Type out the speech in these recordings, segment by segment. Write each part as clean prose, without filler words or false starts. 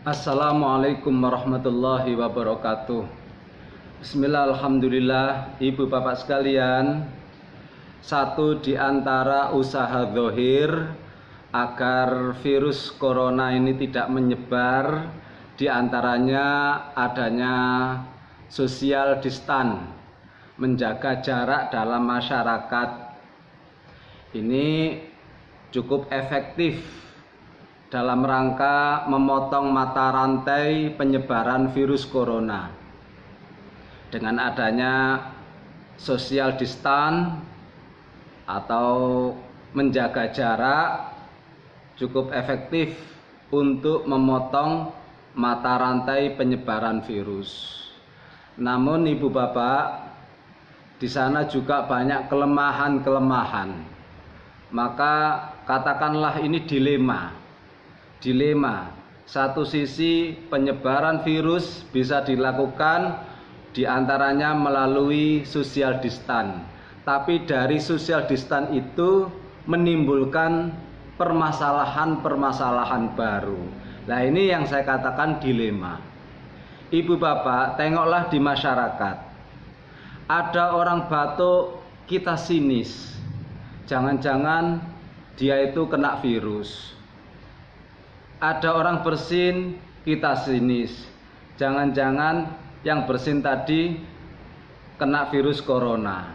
Assalamualaikum warahmatullahi wabarakatuh. Bismillah, alhamdulillah. Ibu bapak sekalian, satu di antara usaha zahir agar virus corona ini tidak menyebar, di antaranya adanya social distance, menjaga jarak dalam masyarakat. Ini cukup efektif dalam rangka memotong mata rantai penyebaran virus corona. Dengan adanya social distance atau menjaga jarak cukup efektif untuk memotong mata rantai penyebaran virus. Namun ibu bapak, di sana juga banyak kelemahan-kelemahan. Maka katakanlah ini dilema. Satu sisi penyebaran virus bisa dilakukan diantaranya melalui social distance, tapi dari social distance itu menimbulkan permasalahan baru. Nah, ini yang saya katakan dilema. Ibu bapak, tengoklah di masyarakat, ada orang batuk, kita sinis, jangan-jangan dia itu kena virus. Ada orang bersin, kita sinis, jangan-jangan yang bersin tadi kena virus corona.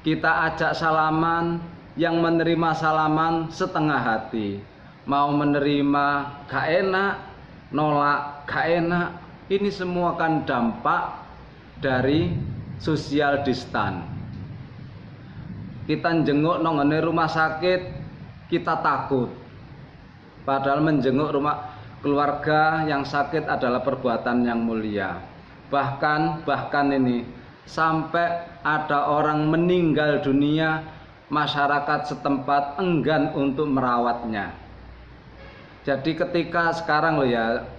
Kita ajak salaman, yang menerima salaman setengah hati, mau menerima gak enak, nolak gak enak. Ini semua kan dampak dari social distance. Kita jenguk nongone rumah sakit, kita takut. Padahal menjenguk rumah keluarga yang sakit adalah perbuatan yang mulia. Bahkan ini sampai ada orang meninggal dunia, masyarakat setempat enggan untuk merawatnya. Jadi ketika sekarang loh ya,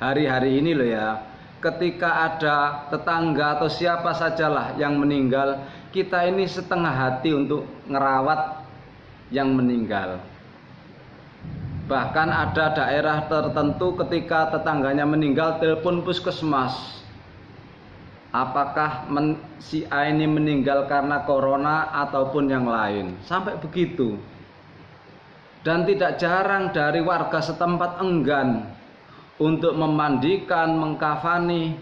hari-hari ini loh ya, ketika ada tetangga atau siapa sajalah yang meninggal, kita ini setengah hati untuk ngerawat yang meninggal. Bahkan ada daerah tertentu ketika tetangganya meninggal, telepon puskesmas. Apakah si A ini meninggal karena corona ataupun yang lain, sampai begitu. Dan tidak jarang dari warga setempat enggan untuk memandikan, mengkafani.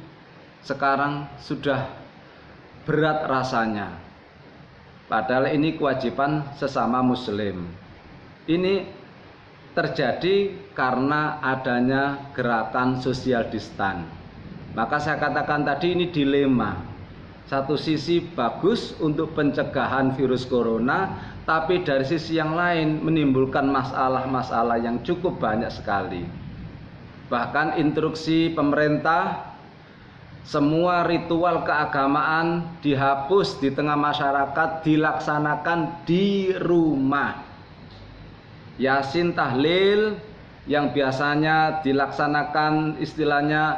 Sekarang sudah berat rasanya. Padahal ini kewajiban sesama muslim. Ini terjadi karena adanya gerakan social distance. Maka saya katakan tadi ini dilema. Satu sisi bagus untuk pencegahan virus corona, tapi dari sisi yang lain menimbulkan masalah-masalah yang cukup banyak sekali. Bahkan instruksi pemerintah, semua ritual keagamaan dihapus di tengah masyarakat, dilaksanakan di rumah. Yasin tahlil yang biasanya dilaksanakan istilahnya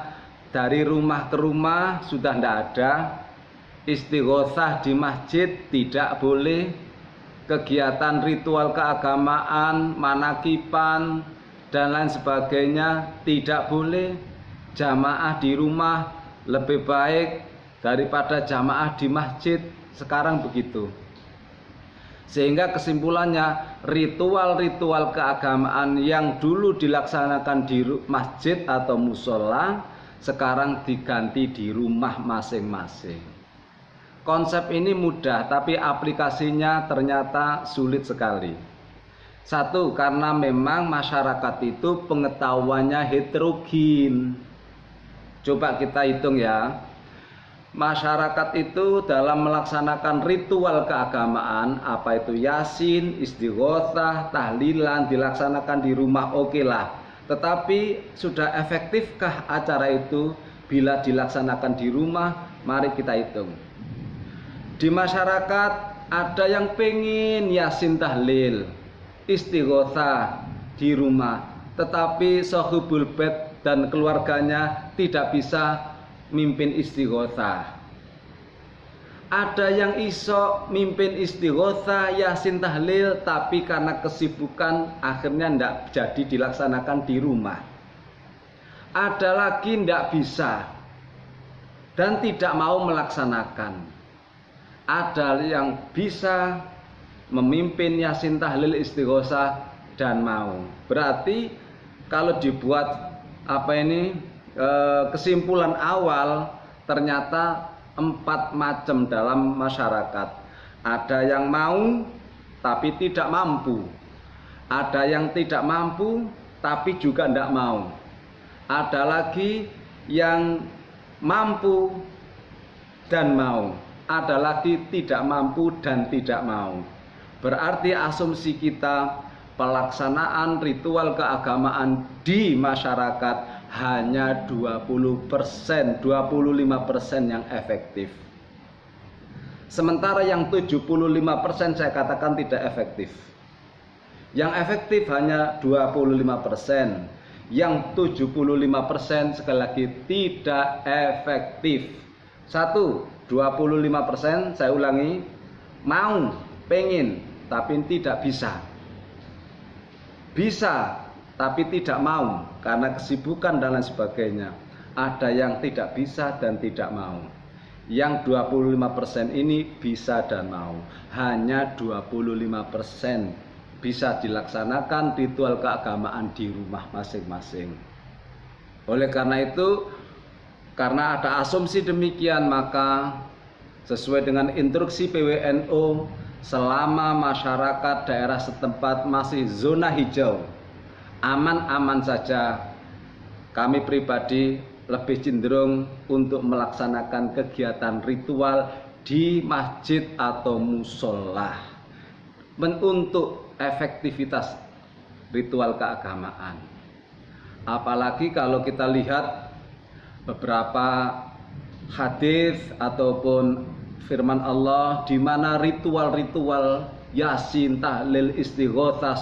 dari rumah ke rumah sudah tidak ada. Istighosah di masjid tidak boleh. Kegiatan ritual keagamaan, manakipan dan lain sebagainya tidak boleh. Jamaah di rumah lebih baik daripada jamaah di masjid. Sekarang begitu. Sehingga kesimpulannya, ritual-ritual keagamaan yang dulu dilaksanakan di masjid atau musola sekarang diganti di rumah masing-masing. Konsep ini mudah, tapi aplikasinya ternyata sulit sekali. Satu, karena memang masyarakat itu pengetahuannya heterogen. Coba kita hitung ya. Masyarakat itu dalam melaksanakan ritual keagamaan, apa itu yasin, istighosah, tahlilan dilaksanakan di rumah, oke lah. Tetapi sudah efektifkah acara itu bila dilaksanakan di rumah? Mari kita hitung. Di masyarakat ada yang pengen yasin tahlil, istighosah di rumah, tetapi sahibul bait dan keluarganya tidak bisa mimpin istighosah. Ada yang iso mimpin istighosah, yasin tahlil, tapi karena kesibukan akhirnya tidak jadi dilaksanakan di rumah. Ada lagi tidak bisa dan tidak mau melaksanakan. Ada yang bisa memimpin yasin tahlil istighosah dan mau. Berarti kalau dibuat kesimpulan awal, ternyata 4 macam dalam masyarakat. Ada yang mau tapi tidak mampu. Ada yang tidak mampu tapi juga tidak mau. Ada lagi yang mampu dan mau. Ada lagi tidak mampu dan tidak mau. Berarti asumsi kita, pelaksanaan ritual keagamaan di masyarakat hanya 20%, 25% yang efektif. Sementara yang 75% saya katakan tidak efektif. Yang efektif hanya 25%. Yang 75% sekali lagi tidak efektif. 25% saya ulangi, mau, pengen, tapi tidak bisa. Bisa, tapi tidak mau karena kesibukan dan lain sebagainya. Ada yang tidak bisa dan tidak mau. Yang 25% ini bisa dan mau. Hanya 25% bisa dilaksanakan ritual keagamaan di rumah masing-masing. Oleh karena itu, karena ada asumsi demikian, maka sesuai dengan instruksi PWNU, selama masyarakat daerah setempat masih zona hijau, aman-aman saja, kami pribadi lebih cenderung untuk melaksanakan kegiatan ritual di masjid atau musola untuk efektivitas ritual keagamaan. Apalagi kalau kita lihat beberapa hadis ataupun firman Allah di mana ritual-ritual yasin, tahlil, istighosah,